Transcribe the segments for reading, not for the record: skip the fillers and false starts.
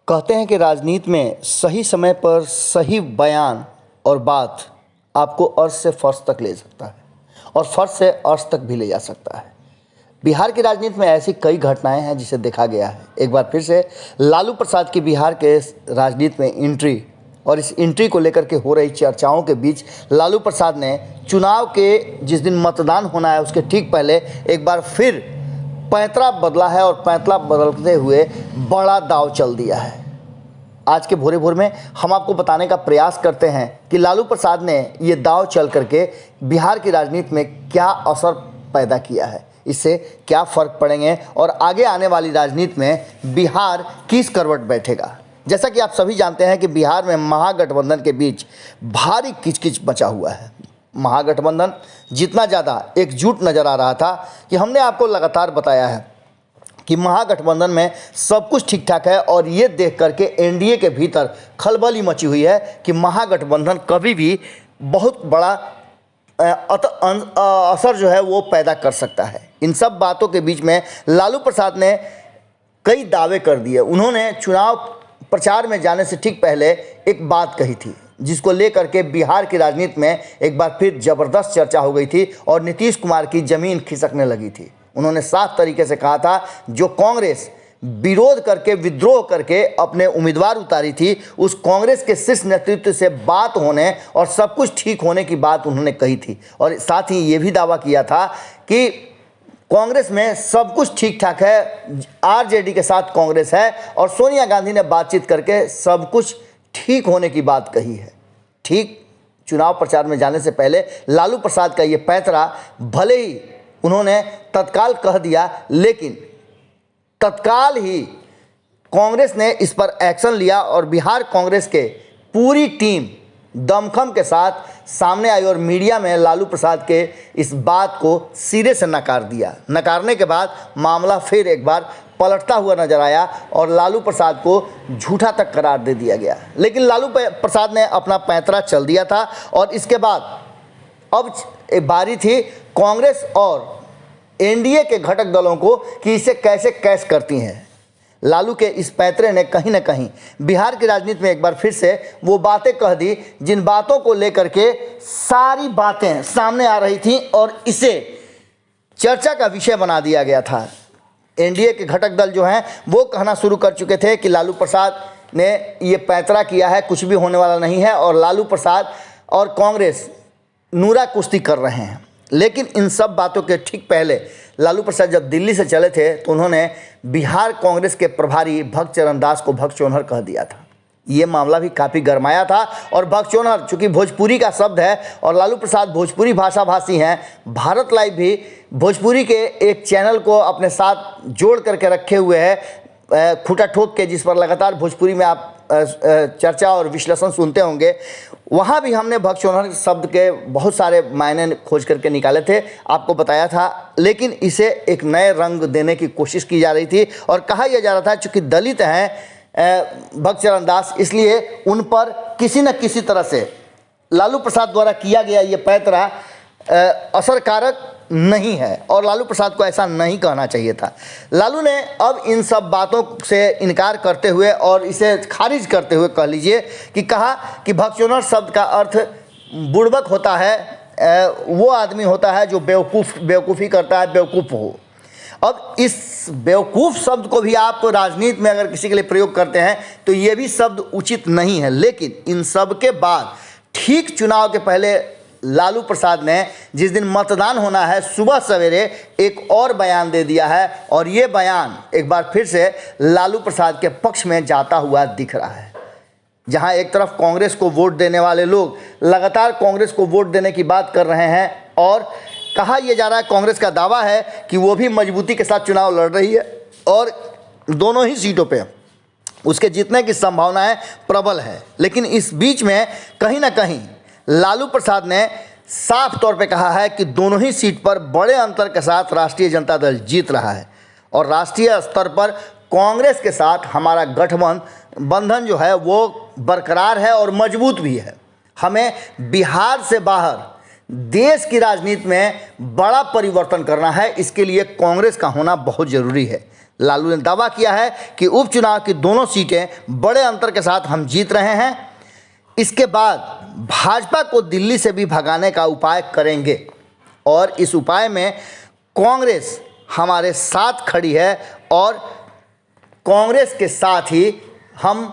कहते हैं कि राजनीति में सही समय पर सही बयान और बात आपको अर्श से फर्श तक ले सकता है और फर्श से अर्श तक भी ले जा सकता है। बिहार की राजनीति में ऐसी कई घटनाएं हैं जिसे देखा गया है। एक बार फिर से लालू प्रसाद की बिहार के राजनीति में एंट्री और इस एंट्री को लेकर के हो रही चर्चाओं के बीच लालू प्रसाद ने चुनाव के जिस दिन मतदान होना है उसके ठीक पहले एक बार फिर पैंतरा बदला है और पैंतरा बदलते हुए बड़ा दांव चल दिया है। आज के भोरे भोर में हम आपको बताने का प्रयास करते हैं कि लालू प्रसाद ने ये दांव चल करके बिहार की राजनीति में क्या असर पैदा किया है, इससे क्या फ़र्क पड़ेंगे और आगे आने वाली राजनीति में बिहार किस करवट बैठेगा। जैसा कि आप सभी जानते हैं कि बिहार में महागठबंधन के बीच भारी किचकिच मचा हुआ है। महागठबंधन जितना ज़्यादा एकजुट नज़र आ रहा था कि हमने आपको लगातार बताया है कि महागठबंधन में सब कुछ ठीक ठाक है और ये देख करके एनडीए के भीतर खलबली मची हुई है कि महागठबंधन कभी भी बहुत बड़ा असर जो है वो पैदा कर सकता है। इन सब बातों के बीच में लालू प्रसाद ने कई दावे कर दिए। उन्होंने चुनाव प्रचार में जाने से ठीक पहले एक बात कही थी जिसको लेकर के बिहार की राजनीति में एक बार फिर ज़बरदस्त चर्चा हो गई थी और नीतीश कुमार की ज़मीन खिसकने लगी थी। उन्होंने साफ तरीके से कहा था जो कांग्रेस विरोध करके विद्रोह करके अपने उम्मीदवार उतारी थी उस कांग्रेस के शीर्ष नेतृत्व से बात होने और सब कुछ ठीक होने की बात उन्होंने कही थी और साथ ही ये भी दावा किया था कि कांग्रेस में सब कुछ ठीक ठाक है, आरजेडी के साथ कांग्रेस है और सोनिया गांधी ने बातचीत करके सब कुछ ठीक होने की बात कही है। ठीक चुनाव प्रचार में जाने से पहले लालू प्रसाद का ये पैंतरा भले ही उन्होंने तत्काल कह दिया लेकिन तत्काल ही कांग्रेस ने इस पर एक्शन लिया और बिहार कांग्रेस के पूरी टीम दमखम के साथ सामने आई और मीडिया में लालू प्रसाद के इस बात को सिरे से नकार दिया। नकारने के बाद मामला फिर एक बार पलटता हुआ नजर आया और लालू प्रसाद को झूठा तक करार दे दिया गया। लेकिन लालू प्रसाद ने अपना पैंतरा चल दिया था और इसके बाद अब एक बारी थी कांग्रेस और एनडीए के घटक दलों को कि इसे कैसे कैश करती हैं। लालू के इस पैंतरे ने कहीं ना कहीं बिहार की राजनीति में एक बार फिर से वो बातें कह दी जिन बातों को लेकर के सारी बातें सामने आ रही थी और इसे चर्चा का विषय बना दिया गया था। एनडीए के घटक दल जो हैं वो कहना शुरू कर चुके थे कि लालू प्रसाद ने ये पैंतरा किया है, कुछ भी होने वाला नहीं है और लालू प्रसाद और कांग्रेस नूरा कुश्ती कर रहे हैं। लेकिन इन सब बातों के ठीक पहले लालू प्रसाद जब दिल्ली से चले थे तो उन्होंने बिहार कांग्रेस के प्रभारी भगचरण दास को भगचोनहर कह दिया था। ये मामला भी काफ़ी गरमाया था और भगचोनहर चूँकि भोजपुरी का शब्द है और लालू प्रसाद भोजपुरी भाषा भाषी हैं, भारत लाइव भी भोजपुरी के एक चैनल को अपने साथ जोड़ करके रखे हुए है खूटा ठोक के, जिस पर लगातार भोजपुरी में आप चर्चा और विश्लेषण सुनते होंगे। वहाँ भी हमने भगचोनहर शब्द के बहुत सारे मायने खोज करके निकाले थे, आपको बताया था। लेकिन इसे एक नए रंग देने की कोशिश की जा रही थी और कहा यह जा रहा था चूँकि दलित हैं भगचरण दास, इसलिए उन पर किसी न किसी तरह से लालू प्रसाद द्वारा किया गया ये पैंतरा असरकारक नहीं है और लालू प्रसाद को ऐसा नहीं कहना चाहिए था। लालू ने अब इन सब बातों से इनकार करते हुए और इसे खारिज करते हुए कह लीजिए कि कहा कि भगचोनहर शब्द का अर्थ बुड़बक होता है, वो आदमी होता है जो बेवकूफ़ी करता है, बेवकूफ़ हो। अब इस बेवकूफ़ शब्द को भी आप राजनीति में अगर किसी के लिए प्रयोग करते हैं तो ये भी शब्द उचित नहीं है। लेकिन इन सब के बाद ठीक चुनाव के पहले लालू प्रसाद ने जिस दिन मतदान होना है सुबह सवेरे एक और बयान दे दिया है और ये बयान एक बार फिर से लालू प्रसाद के पक्ष में जाता हुआ दिख रहा है। जहां एक तरफ कांग्रेस को वोट देने वाले लोग लगातार कांग्रेस को वोट देने की बात कर रहे हैं और कहा यह जा रहा है, कांग्रेस का दावा है कि वो भी मजबूती के साथ चुनाव लड़ रही है और दोनों ही सीटों पे उसके जीतने की संभावनाएं प्रबल है। लेकिन इस बीच में कहीं ना कहीं लालू प्रसाद ने साफ तौर पे कहा है कि दोनों ही सीट पर बड़े अंतर के साथ राष्ट्रीय जनता दल जीत रहा है और राष्ट्रीय स्तर पर कांग्रेस के साथ हमारा गठबंधन जो है वो बरकरार है और मजबूत भी है। हमें बिहार से बाहर देश की राजनीति में बड़ा परिवर्तन करना है, इसके लिए कांग्रेस का होना बहुत ज़रूरी है। लालू ने दावा किया है कि उपचुनाव की दोनों सीटें बड़े अंतर के साथ हम जीत रहे हैं। इसके बाद भाजपा को दिल्ली से भी भगाने का उपाय करेंगे और इस उपाय में कांग्रेस हमारे साथ खड़ी है और कांग्रेस के साथ ही हम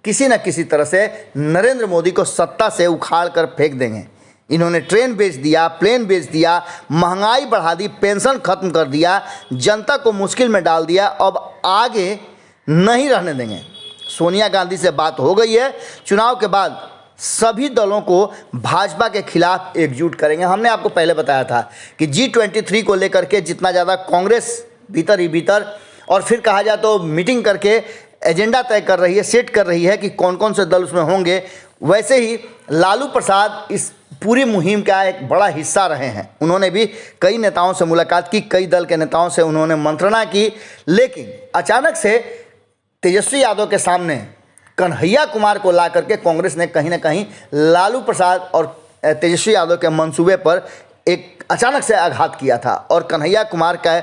किसी न किसी तरह से नरेंद्र मोदी को सत्ता से उखाड़ कर फेंक देंगे। इन्होंने ट्रेन बेच दिया, प्लेन बेच दिया, महंगाई बढ़ा दी, पेंशन खत्म कर दिया, जनता को मुश्किल में डाल दिया। अब आगे नहीं रहने देंगे। सोनिया गांधी से बात हो गई है, चुनाव के बाद सभी दलों को भाजपा के खिलाफ एकजुट करेंगे। हमने आपको पहले बताया था कि G23 को लेकर के जितना ज़्यादा कांग्रेस भीतर ही भीतर और फिर कहा जाए तो मीटिंग करके एजेंडा तय कर रही है, सेट कर रही है कि कौन कौन से दल उसमें होंगे, वैसे ही लालू प्रसाद इस पूरी मुहिम का एक बड़ा हिस्सा रहे हैं। उन्होंने भी कई नेताओं से मुलाकात की, कई दल के नेताओं से उन्होंने मंत्रणा की, लेकिन अचानक से तेजस्वी यादव के सामने कन्हैया कुमार को ला करके कांग्रेस ने कहीं ना कहीं लालू प्रसाद और तेजस्वी यादव के मंसूबे पर एक अचानक से आघात किया था। और कन्हैया कुमार का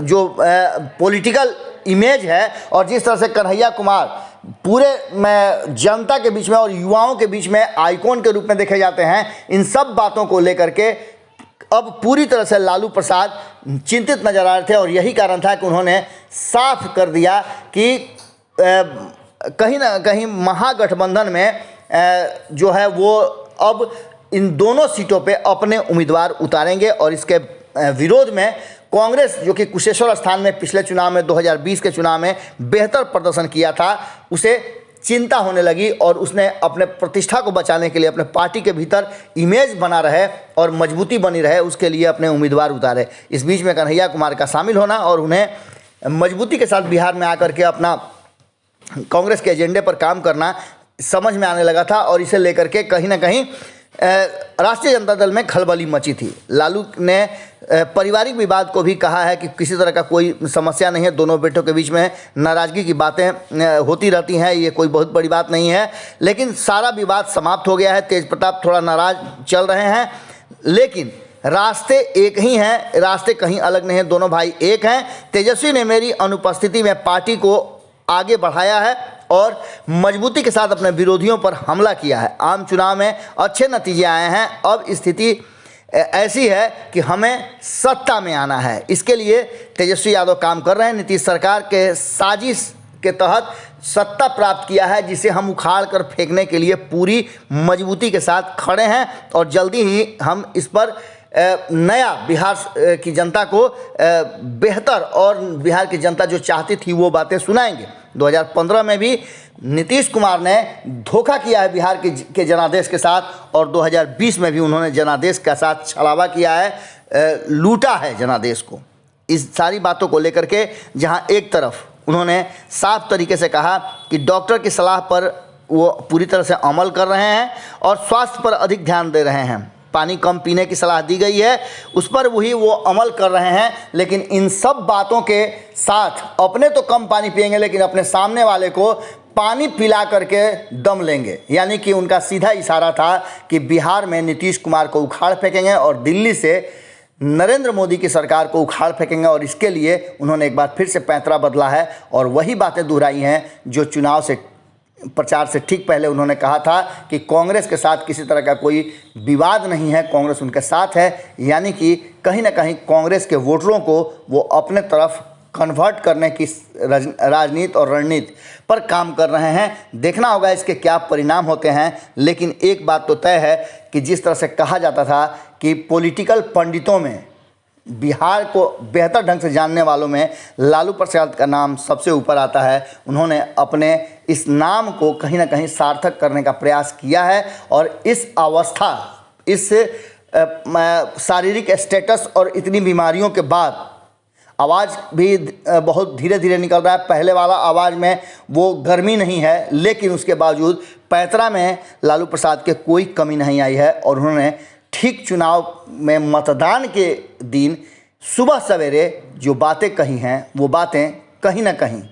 जो पॉलिटिकल इमेज है और जिस तरह से कन्हैया कुमार पूरे में जनता के बीच में और युवाओं के बीच में आइकॉन के रूप में देखे जाते हैं, इन सब बातों को लेकर के अब पूरी तरह से लालू प्रसाद चिंतित नजर आ रहे थे। और यही कारण था कि उन्होंने साफ कर दिया कि कहीं ना कहीं महागठबंधन में जो है वो अब इन दोनों सीटों पे अपने उम्मीदवार उतारेंगे और इसके विरोध में कांग्रेस, जो कि कुशेश्वर स्थान में पिछले चुनाव में 2020 के चुनाव में बेहतर प्रदर्शन किया था, उसे चिंता होने लगी और उसने अपने प्रतिष्ठा को बचाने के लिए अपने पार्टी के भीतर इमेज बना रहे और मजबूती बनी रहे, उसके लिए अपने उम्मीदवार उतारे। इस बीच में कन्हैया कुमार का शामिल होना और उन्हें मजबूती के साथ बिहार में आकर के अपना कांग्रेस के एजेंडे पर काम करना समझ में आने लगा था और इसे लेकर के कहीं ना कहीं राष्ट्रीय जनता दल में खलबली मची थी। लालू ने पारिवारिक विवाद को भी कहा है कि किसी तरह का कोई समस्या नहीं है, दोनों बेटों के बीच में नाराज़गी की बातें होती रहती हैं, ये कोई बहुत बड़ी बात नहीं है, लेकिन सारा विवाद समाप्त हो गया है। तेज प्रताप थोड़ा नाराज चल रहे हैं, लेकिन रास्ते एक ही हैं, रास्ते कहीं अलग नहीं हैं, दोनों भाई एक हैं। तेजस्वी ने मेरी अनुपस्थिति में पार्टी को आगे बढ़ाया है और मजबूती के साथ अपने विरोधियों पर हमला किया है। आम चुनाव में अच्छे नतीजे आए हैं, अब स्थिति ऐसी है कि हमें सत्ता में आना है। इसके लिए तेजस्वी यादव काम कर रहे हैं। नीतीश सरकार के साजिश के तहत सत्ता प्राप्त किया है, जिसे हम उखाड़ कर फेंकने के लिए पूरी मजबूती के साथ खड़े हैं और जल्दी ही हम इस पर नया बिहार की जनता को बेहतर और बिहार की जनता जो चाहती थी वो बातें सुनाएंगे। 2015 में भी नीतीश कुमार ने धोखा किया है बिहार के जनादेश के साथ और 2020 में भी उन्होंने जनादेश के साथ छलावा किया है, लूटा है जनादेश को। इस सारी बातों को लेकर के जहां एक तरफ उन्होंने साफ तरीके से कहा कि डॉक्टर की सलाह पर वो पूरी तरह से अमल कर रहे हैं और स्वास्थ्य पर अधिक ध्यान दे रहे हैं, पानी कम पीने की सलाह दी गई है उस पर वही वो अमल कर रहे हैं, लेकिन इन सब बातों के साथ अपने तो कम पानी पिएंगे लेकिन अपने सामने वाले को पानी पिला करके दम लेंगे। यानी कि उनका सीधा इशारा था कि बिहार में नीतीश कुमार को उखाड़ फेंकेंगे और दिल्ली से नरेंद्र मोदी की सरकार को उखाड़ फेंकेंगे। और इसके लिए उन्होंने एक बार फिर से पैंतरा बदला है और वही बातें दोहराई हैं जो चुनाव से प्रचार से ठीक पहले उन्होंने कहा था कि कांग्रेस के साथ किसी तरह का कोई विवाद नहीं है, कांग्रेस उनके साथ है। यानी कि कहीं ना कहीं कांग्रेस के वोटरों को वो अपने तरफ कन्वर्ट करने की राजनीति और रणनीति पर काम कर रहे हैं। देखना होगा इसके क्या परिणाम होते हैं, लेकिन एक बात तो तय है कि जिस तरह से कहा जाता था कि पॉलिटिकल पंडितों में बिहार को बेहतर ढंग से जानने वालों में लालू प्रसाद का नाम सबसे ऊपर आता है, उन्होंने अपने इस नाम को कहीं ना कहीं सार्थक करने का प्रयास किया है। और इस अवस्था, इस शारीरिक स्टेटस और इतनी बीमारियों के बाद आवाज़ भी बहुत धीरे धीरे निकल रहा है। पहले वाला आवाज़ में वो गर्मी नहीं है, लेकिन उसके बावजूद पैंतरा में लालू प्रसाद के कोई कमी नहीं आई है। और उन्होंने ठीक चुनाव में मतदान के दिन सुबह सवेरे जो बातें कही हैं वो बातें कहीं ना कहीं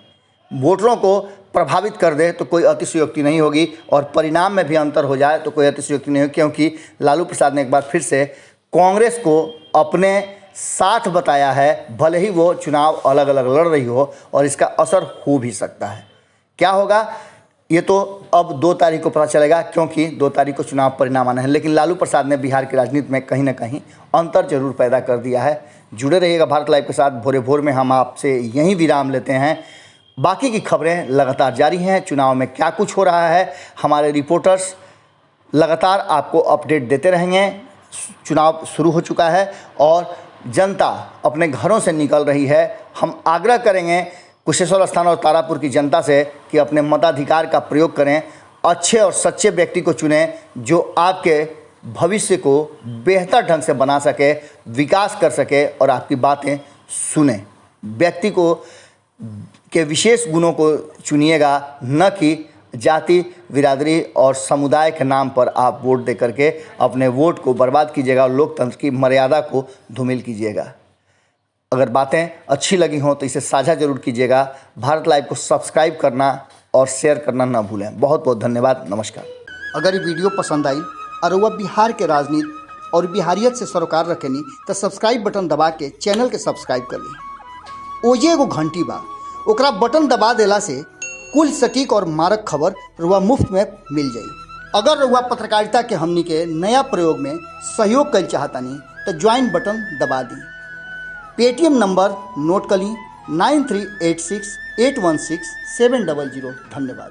वोटरों को प्रभावित कर दे तो कोई अतिशयोक्ति नहीं होगी, और परिणाम में भी अंतर हो जाए तो कोई अतिशयोक्ति नहीं होगी, क्योंकि लालू प्रसाद ने एक बार फिर से कांग्रेस को अपने साथ बताया है, भले ही वो चुनाव अलग अलग लड़ रही हो, और इसका असर हो भी सकता है। क्या होगा ये तो अब 2 तारीख को पता चलेगा, क्योंकि 2 तारीख को चुनाव परिणाम आना है। लेकिन लालू प्रसाद ने बिहार की राजनीति में कहीं ना कहीं अंतर जरूर पैदा कर दिया है। जुड़े रहिएगा भारत लाइव के साथ। भोरे भोर में हम आपसे यहीं विराम लेते हैं। बाकी की खबरें लगातार जारी हैं। चुनाव में क्या कुछ हो रहा है, हमारे रिपोर्टर्स लगातार आपको अपडेट देते रहेंगे। चुनाव शुरू हो चुका है और जनता अपने घरों से निकल रही है। हम आग्रह करेंगे कुशेश्वर स्थान और तारापुर की जनता से कि अपने मताधिकार का प्रयोग करें, अच्छे और सच्चे व्यक्ति को चुनें जो आपके भविष्य को बेहतर ढंग से बना सके, विकास कर सके और आपकी बातें सुने। व्यक्ति को के विशेष गुणों को चुनिएगा, न कि जाति, बिरादरी और समुदाय के नाम पर आप वोट दे करके अपने वोट को बर्बाद कीजिएगा और लोकतंत्र की मर्यादा को धूमिल कीजिएगा। अगर बातें अच्छी लगी हों तो इसे साझा जरूर कीजिएगा। भारत लाइव को सब्सक्राइब करना और शेयर करना ना भूलें। बहुत बहुत धन्यवाद। नमस्कार। अगर ये वीडियो पसंद आई और वह बिहार के राजनीति और बिहारियत से सरोकार रखेनी तो सब्सक्राइब बटन दबा के चैनल के सब्सक्राइब कर ली। ओजे एगो घंटी बा, ओकरा बटन दबा देला से कुल सटीक और मारक खबर रुआ मुफ्त में मिल जाई। अगर रुआ पत्रकारिता के हमनी के नया प्रयोग में सहयोग कर चाहतानी तो ज्वाइन बटन दबा दी। पेटीएम नंबर नोट कर ली 9386816700। धन्यवाद।